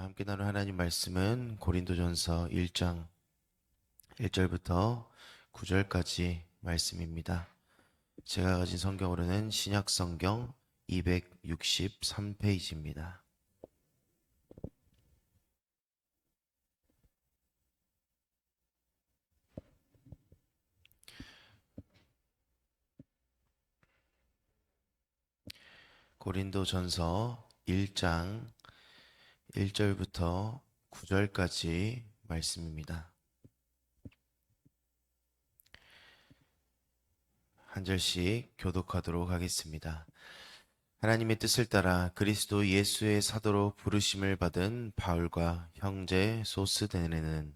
함께 나눌 하나님 말씀은 고린도전서 1장 1절부터 9절까지 말씀입니다. 제가 가진 성경으로는 신약성경 263페이지입니다. 고린도전서 1장 1절부터 9절까지 말씀입니다. 한 절씩 교독하도록 하겠습니다. 하나님의 뜻을 따라 그리스도 예수의 사도로 부르심을 받은 바울과 형제 소스데네는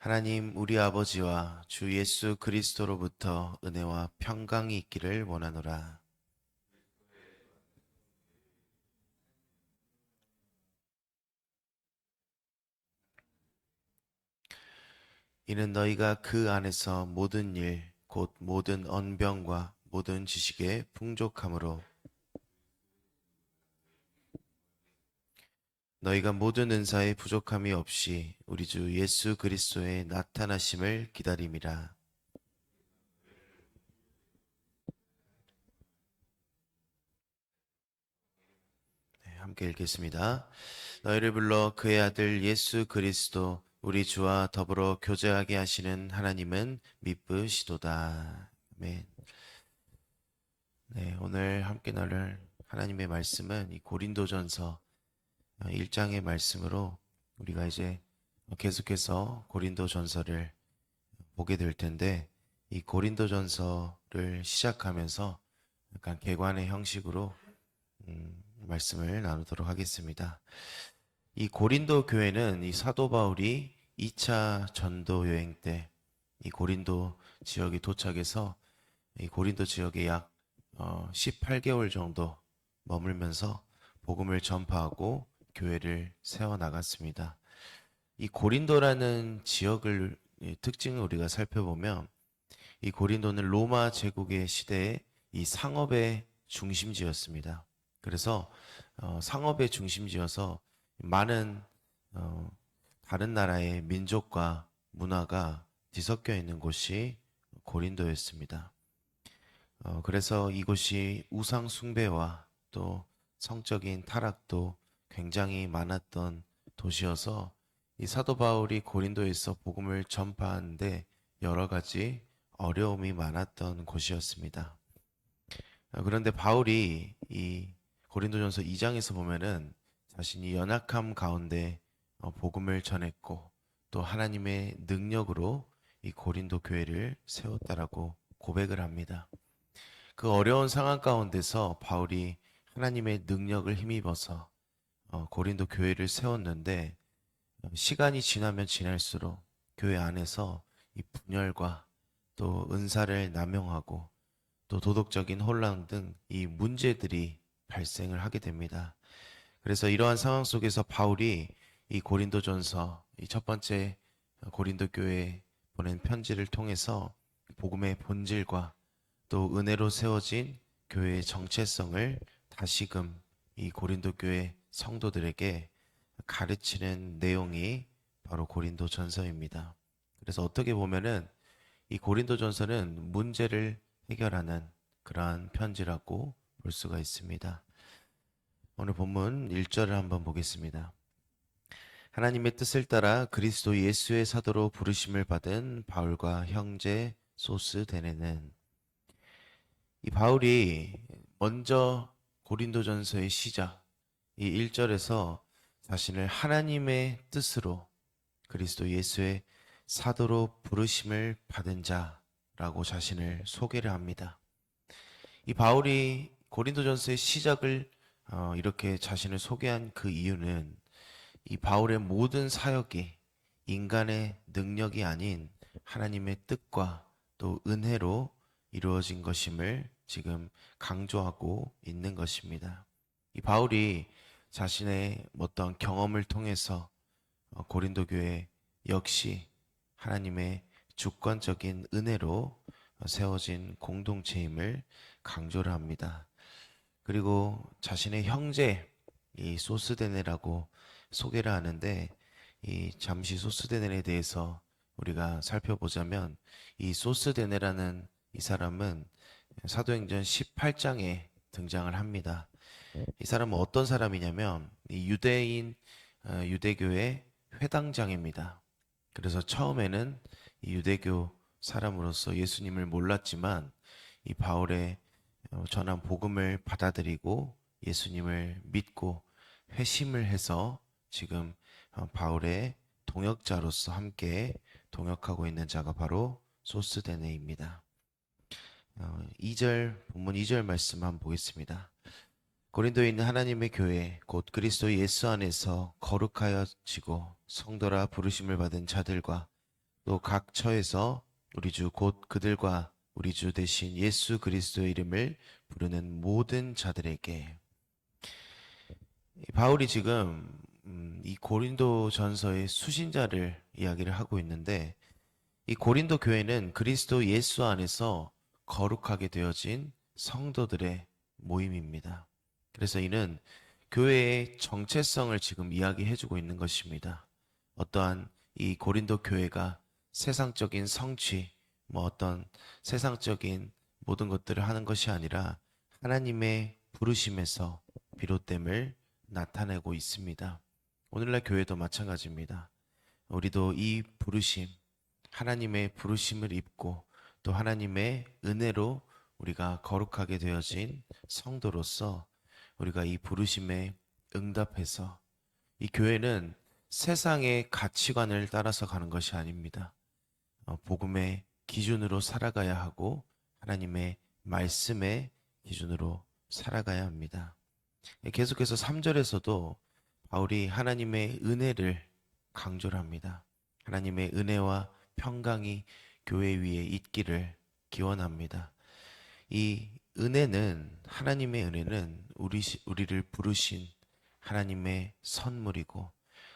하나님 우리 아버지와 주 예수 그리스도로부터 은혜와 평강이 있기를 원하노라. 이는 너희가 그 안에서 모든 일, 곧 모든 언병과 모든 지식에 풍족함으로 너희가 모든 은사에 부족함이 없이 우리 주 예수 그리스도의 나타나심을 기다림이라. 네, 함께 읽겠습니다. 너희를 불러 그의 아들 예수 그리스도 우리 주와 더불어 교제하게 하시는 하나님은 미쁘시도다. 아멘. 네, 오늘 함께 나눌 하나님의 말씀은 이 고린도전서 1장의 말씀으로 우리가 이제 계속해서 고린도전서를 보게 될 텐데, 이 고린도전서를 시작하면서 약간 개관의 형식으로 말씀을 나누도록 하겠습니다. 이 고린도 교회는 이 사도 바울이 2차 전도 여행 때 이 고린도 지역에 도착해서 이 고린도 지역에 약 18개월 정도 머물면서 복음을 전파하고 교회를 세워 나갔습니다. 이 고린도라는 지역을 특징을 우리가 살펴보면 이 고린도는 로마 제국의 시대에 이 상업의 중심지였습니다. 그래서 상업의 중심지여서 많은 다른 나라의 민족과 문화가 뒤섞여 있는 곳이 고린도였습니다. 그래서 이곳이 우상 숭배와 또 성적인 타락도 굉장히 많았던 도시여서 이 사도 바울이 고린도에서 복음을 전파하는데 여러 가지 어려움이 많았던 곳이었습니다. 그런데 바울이 이 고린도전서 2장에서 보면은 자신이 연약함 가운데 복음을 전했고 또 하나님의 능력으로 이 고린도 교회를 세웠다라고 고백을 합니다. 그 어려운 상황 가운데서 바울이 하나님의 능력을 힘입어서 고린도 교회를 세웠는데 시간이 지나면 지날수록 교회 안에서 이 분열과 또 은사를 남용하고 또 도덕적인 혼란 등 이 문제들이 발생을 하게 됩니다. 그래서 이러한 상황 속에서 바울이 이 고린도전서 이 첫 번째 고린도 교회에 보낸 편지를 통해서 복음의 본질과 또 은혜로 세워진 교회의 정체성을 다시금 이 고린도 교회 성도들에게 가르치는 내용이 바로 고린도전서입니다. 그래서 어떻게 보면은 이 고린도전서는 문제를 해결하는 그러한 편지라고 볼 수가 있습니다. 오늘 본문 1절을 한번 보겠습니다. 하나님의 뜻을 따라 그리스도 예수의 사도로 부르심을 받은 바울과 형제 소스데네는, 이 바울이 먼저 고린도전서의 시작 이 1절에서 자신을 하나님의 뜻으로 그리스도 예수의 사도로 부르심을 받은 자라고 자신을 소개를 합니다. 이 바울이 고린도전서의 시작을 이렇게 자신을 소개한 그 이유는 이 바울의 모든 사역이 인간의 능력이 아닌 하나님의 뜻과 또 은혜로 이루어진 것임을 지금 강조하고 있는 것입니다. 이 바울이 자신의 어떤 경험을 통해서 고린도 교회 역시 하나님의 주권적인 은혜로 세워진 공동체임을 강조를 합니다. 그리고 자신의 형제 이 소스데네라고 소개를 하는데, 이 잠시 소스데네에 대해서 우리가 살펴보자면, 이 소스데네라는 이 사람은 사도행전 18장에 등장을 합니다. 이 사람은 어떤 사람이냐면 이 유대교의 회당장입니다. 그래서 처음에는 이 유대교 사람으로서 예수님을 몰랐지만 이 바울의 전한 복음을 받아들이고 예수님을 믿고 회심을 해서 지금 바울의 동역자로서 함께 동역하고 있는 자가 바로 소스데네입니다. 2절 본문 2절 말씀 한번 보겠습니다. 고린도에 있는 하나님의 교회 곧 그리스도 예수 안에서 거룩하여지고 성도라 부르심을 받은 자들과 또 각 처에서 우리 주 곧 그들과 우리 주 대신 예수 그리스도의 이름을 부르는 모든 자들에게. 바울이 지금 이 고린도 전서의 수신자를 이야기를 하고 있는데, 이 고린도 교회는 그리스도 예수 안에서 거룩하게 되어진 성도들의 모임입니다. 그래서 이는 교회의 정체성을 지금 이야기해주고 있는 것입니다. 어떠한 이 고린도 교회가 세상적인 성취, 어떤 세상적인 모든 것들을 하는 것이 아니라 하나님의 부르심에서 비롯됨을 나타내고 있습니다. 오늘날 교회도 마찬가지입니다. 우리도 이 부르심, 하나님의 부르심을 입고 또 하나님의 은혜로 우리가 거룩하게 되어진 성도로서 우리가 이 부르심에 응답해서, 이 교회는 세상의 가치관을 따라서 가는 것이 아닙니다. 복음의 기준으로 살아가야 하고 하나님의 말씀의 기준으로 살아가야 합니다. 계속해서 3절에서도 바울이 하나님의 은혜를 강조를 합니다. 하나님의 은혜와 평강이 교회 위에 있기를 기원합니다. 이 은혜는, 하나님의 은혜는 우리를 부르신 하나님의 선물이고,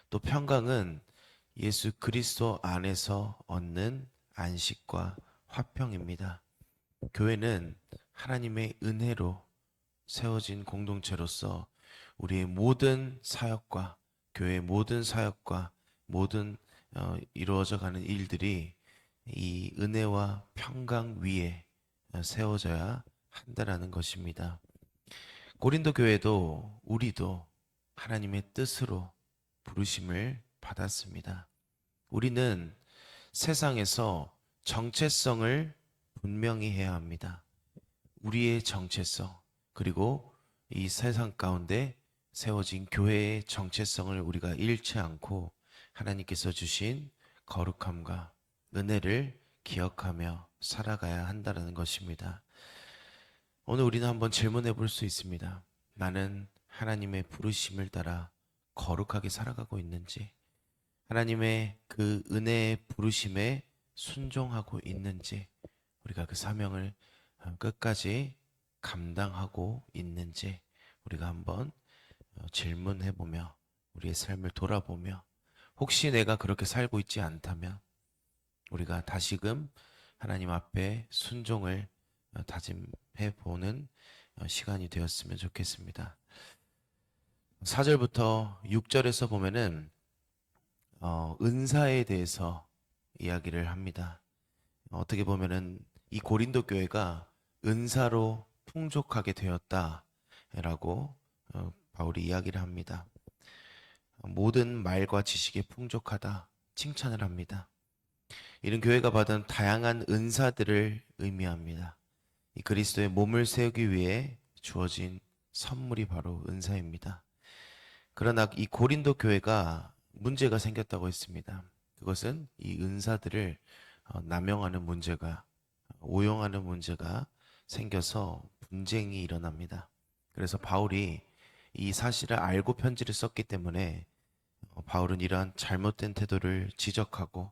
또 평강은 예수 그리스도 안에서 얻는 안식과 화평입니다. 교회는 하나님의 은혜로 세워진 공동체로서 우리의 모든 사역과 교회의 모든 사역과 모든 이루어져 가는 일들이 이 은혜와 평강 위에 세워져야 한다라는 것입니다. 고린도 교회도 우리도 하나님의 뜻으로 부르심을 받았습니다. 우리는 세상에서 정체성을 분명히 해야 합니다. 우리의 정체성, 그리고 이 세상 가운데 세워진 교회의 정체성을 우리가 잃지 않고 하나님께서 주신 거룩함과 은혜를 기억하며 살아가야 한다는 것입니다. 오늘 우리는 한번 질문해 볼 수 있습니다. 나는 하나님의 부르심을 따라 거룩하게 살아가고 있는지, 하나님의 그 은혜의 부르심에 순종하고 있는지, 우리가 그 사명을 끝까지 감당하고 있는지 우리가 한번 질문해 보며 우리의 삶을 돌아보며, 혹시 내가 그렇게 살고 있지 않다면 우리가 다시금 하나님 앞에 순종을 다짐해 보는 시간이 되었으면 좋겠습니다. 4절부터 6절에서 보면은 은사에 대해서 이야기를 합니다. 어떻게 보면은 이 고린도 교회가 은사로 풍족하게 되었다라고 바울이 이야기를 합니다. 모든 말과 지식에 풍족하다 칭찬을 합니다. 이런 교회가 받은 다양한 은사들을 의미합니다. 이 그리스도의 몸을 세우기 위해 주어진 선물이 바로 은사입니다. 그러나 이 고린도 교회가 문제가 생겼다고 했습니다. 그것은 이 은사들을 남용하는 문제가, 오용하는 문제가 생겨서 분쟁이 일어납니다. 그래서 바울이 이 사실을 알고 편지를 썼기 때문에 바울은 이러한 잘못된 태도를 지적하고,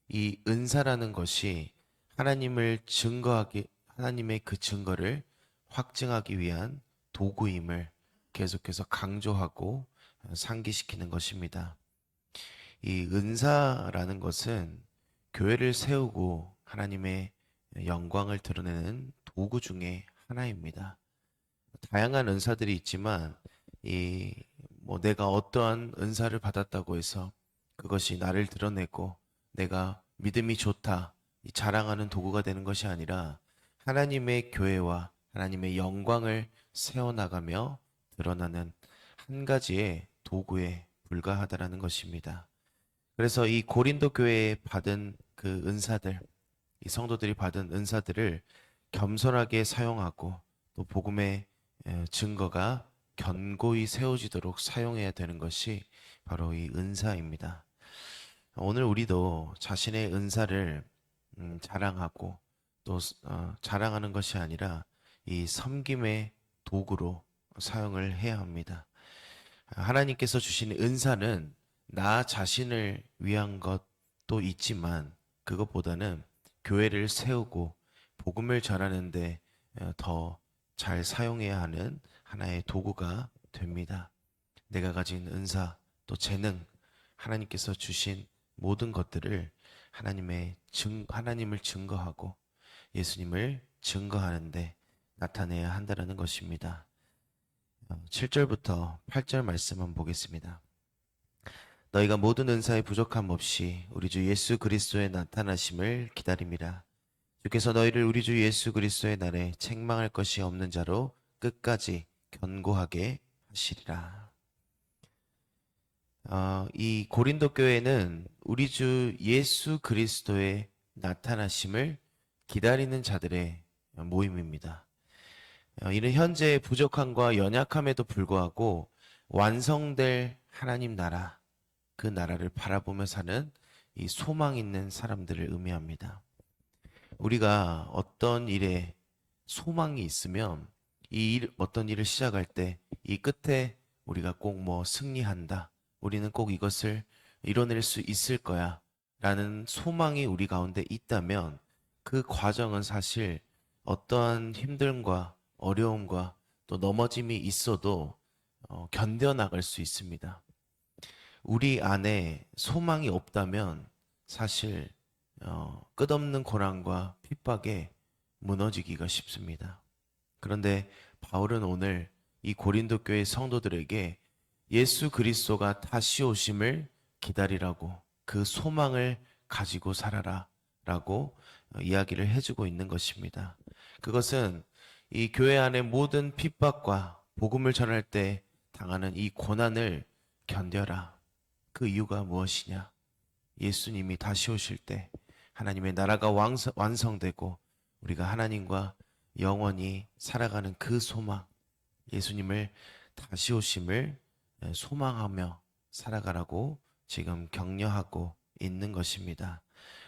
이 은사라는 것이 하나님을 증거하기, 하나님의 그 증거를 확증하기 위한 도구임을 계속해서 강조하고 상기시키는 것입니다. 이 은사라는 것은 교회를 세우고 하나님의 영광을 드러내는 도구 중에 하나입니다. 다양한 은사들이 있지만 이 뭐 내가 어떠한 은사를 받았다고 해서 그것이 나를 드러내고 내가 믿음이 좋다 이 자랑하는 도구가 되는 것이 아니라 하나님의 교회와 하나님의 영광을 세워나가며 드러나는 한 가지의 도구에 불과하다라는 것입니다. 그래서 이 고린도 교회에 받은 그 은사들, 이 성도들이 받은 은사들을 겸손하게 사용하고 또 복음의 증거가 견고히 세워지도록 사용해야 되는 것이 바로 이 은사입니다. 오늘 우리도 자신의 은사를 자랑하고 또 자랑하는 것이 아니라 이 섬김의 도구로 사용을 해야 합니다. 하나님께서 주신 은사는 나 자신을 위한 것도 있지만 그것보다는 교회를 세우고 복음을 전하는데 더 잘 사용해야 하는 하나의 도구가 됩니다. 내가 가진 은사 또 재능 하나님께서 주신 모든 것들을 하나님을 증거하고 예수님을 증거하는데 나타내야 한다는 것입니다. 7절부터 8절 말씀 한번 보겠습니다. 너희가 모든 은사에 부족함 없이 우리 주 예수 그리스도의 나타나심을 기다림이라. 주께서 너희를 우리 주 예수 그리스도의 날에 책망할 것이 없는 자로 끝까지 견고하게 하시리라. 이 고린도 교회는 우리 주 예수 그리스도의 나타나심을 기다리는 자들의 모임입니다. 이는 현재의 부족함과 연약함에도 불구하고 완성될 하나님 나라, 그 나라를 바라보며 사는 이 소망 있는 사람들을 의미합니다. 우리가 어떤 일에 소망이 있으면 어떤 일을 시작할 때 이 끝에 우리가 꼭 뭐 승리한다. 우리는 꼭 이것을 이뤄낼 수 있을 거야. 라는 소망이 우리 가운데 있다면 그 과정은 사실 어떠한 힘듦과 어려움과 또 넘어짐이 있어도 견뎌나갈 수 있습니다. 우리 안에 소망이 없다면 사실 끝없는 고난과 핍박에 무너지기가 쉽습니다. 그런데 바울은 오늘 이 고린도 교회 성도들에게 예수 그리스도가 다시 오심을 기다리라고 그 소망을 가지고 살아라 라고 이야기를 해주고 있는 것입니다. 그것은 이 교회 안의 모든 핍박과 복음을 전할 때 당하는 이 고난을 견뎌라. 그 이유가 무엇이냐? 예수님이 다시 오실 때 하나님의 나라가 완성되고 우리가 하나님과 영원히 살아가는 그 소망, 예수님을 다시 오심을 소망하며 살아가라고 지금 격려하고 있는 것입니다.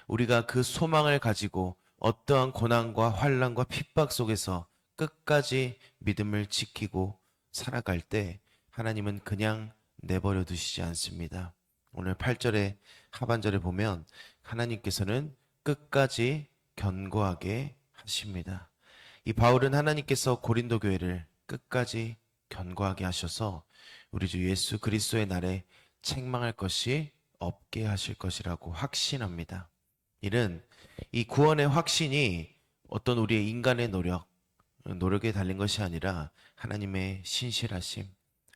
우리가 그 소망을 가지고 어떠한 고난과 환난과 핍박 속에서 끝까지 믿음을 지키고 살아갈 때 하나님은 그냥 내버려 두시지 않습니다. 오늘 8절의 하반절에 보면 하나님께서는 끝까지 견고하게 하십니다. 이 바울은 하나님께서 고린도 교회를 끝까지 견고하게 하셔서 우리 주 예수 그리스도의 날에 책망할 것이 없게 하실 것이라고 확신합니다. 이는 이 구원의 확신이 어떤 우리의 인간의 노력에 달린 것이 아니라 하나님의 신실하심,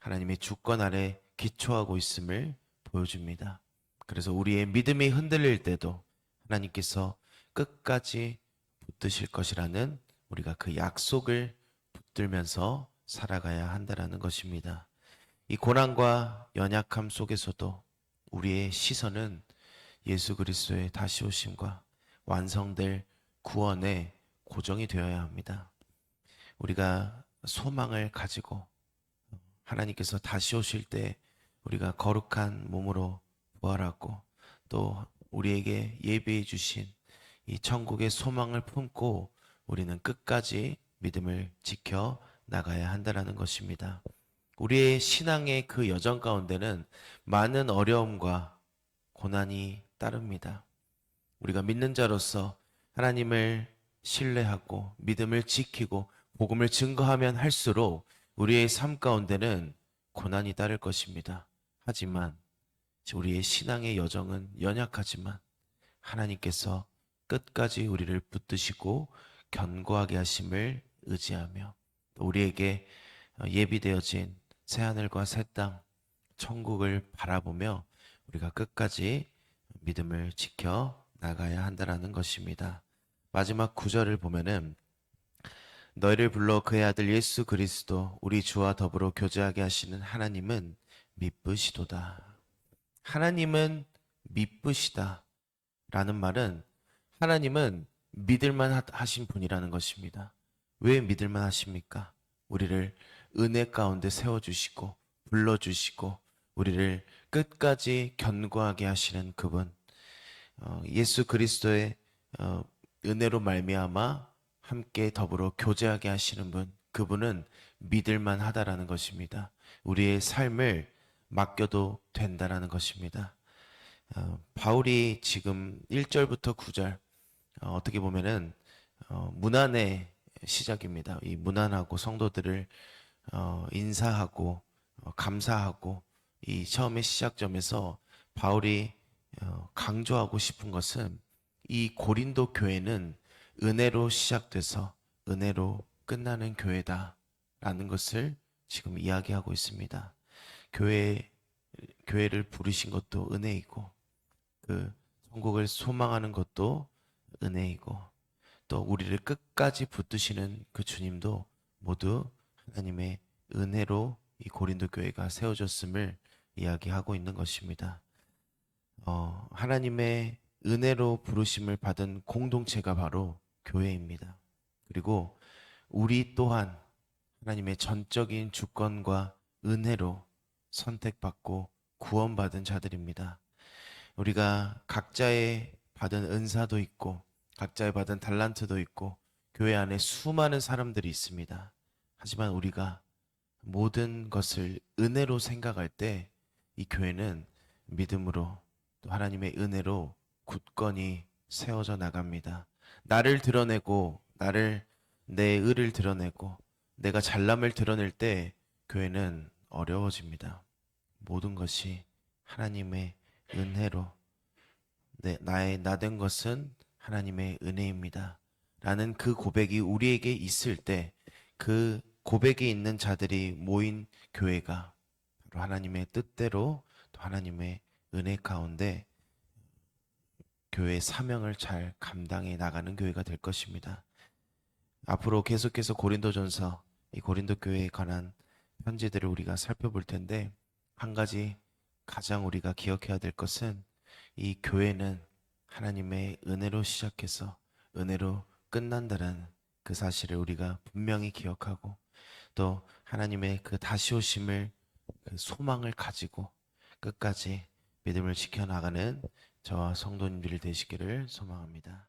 하나님의 주권 아래 기초하고 있음을 보여줍니다. 그래서 우리의 믿음이 흔들릴 때도 하나님께서 끝까지 붙드실 것이라는 우리가 그 약속을 붙들면서 살아가야 한다는 것입니다. 이 고난과 연약함 속에서도 우리의 시선은 예수 그리스도의 다시 오심과 완성될 구원에 고정이 되어야 합니다. 우리가 소망을 가지고 하나님께서 다시 오실 때 우리가 거룩한 몸으로 부활하고 또 우리에게 예비해 주신 이 천국의 소망을 품고 우리는 끝까지 믿음을 지켜 나가야 한다는 것입니다. 우리의 신앙의 그 여정 가운데는 많은 어려움과 고난이 따릅니다. 우리가 믿는 자로서 하나님을 신뢰하고 믿음을 지키고 복음을 증거하면 할수록 우리의 삶 가운데는 고난이 따를 것입니다. 하지만 우리의 신앙의 여정은 연약하지만 하나님께서 끝까지 우리를 붙드시고 견고하게 하심을 의지하며 또 우리에게 예비되어진 새하늘과 새 땅, 천국을 바라보며 우리가 끝까지 믿음을 지켜 나가야 한다라는 것입니다. 마지막 구절을 보면은 너희를 불러 그의 아들 예수 그리스도 우리 주와 더불어 교제하게 하시는 하나님은 미쁘시도다. 하나님은 미쁘시다 라는 말은 하나님은 믿을만 하신 분이라는 것입니다. 왜 믿을만 하십니까? 우리를 은혜 가운데 세워주시고 불러주시고 우리를 끝까지 견고하게 하시는 그분, 예수 그리스도의 은혜로 말미암아 함께 더불어 교제하게 하시는 분, 그분은 믿을만 하다라는 것입니다. 우리의 삶을 맡겨도 된다라는 것입니다. 바울이 지금 1절부터 9절 어떻게 보면은 문안의 시작입니다. 이 문안하고 성도들을 인사하고 감사하고 이 처음의 시작점에서 바울이 강조하고 싶은 것은 이 고린도 교회는 은혜로 시작돼서 은혜로 끝나는 교회다라는 것을 지금 이야기하고 있습니다. 교회를 부르신 것도 은혜이고 그 천국을 소망하는 것도 은혜이고 또 우리를 끝까지 붙드시는 그 주님도 모두 하나님의 은혜로 이 고린도 교회가 세워졌음을 이야기하고 있는 것입니다. 하나님의 은혜로 부르심을 받은 공동체가 바로 교회입니다. 그리고 우리 또한 하나님의 전적인 주권과 은혜로 선택받고 구원받은 자들입니다. 우리가 각자의 받은 은사도 있고 각자의 받은 달란트도 있고 교회 안에 수많은 사람들이 있습니다. 하지만 우리가 모든 것을 은혜로 생각할 때 이 교회는 믿음으로 또 하나님의 은혜로 굳건히 세워져 나갑니다. 나를 드러내고 내 의를 드러내고 내가 잘남을 드러낼 때 교회는 어려워집니다. 모든 것이 하나님의 은혜로 나의 나된 것은 하나님의 은혜입니다. 라는 그 고백이 우리에게 있을 때 그 고백이 있는 자들이 모인 교회가 바로 하나님의 뜻대로 또 하나님의 은혜 가운데 교회의 사명을 잘 감당해 나가는 교회가 될 것입니다. 앞으로 계속해서 고린도전서 이 고린도 교회에 관한 편지들을 우리가 살펴볼 텐데 한 가지 가장 우리가 기억해야 될 것은 이 교회는 하나님의 은혜로 시작해서 은혜로 끝난다는 그 사실을 우리가 분명히 기억하고 또 하나님의 그 다시 오심을 그 소망을 가지고 끝까지 믿음을 지켜나가는 저와 성도님들이 되시기를 소망합니다.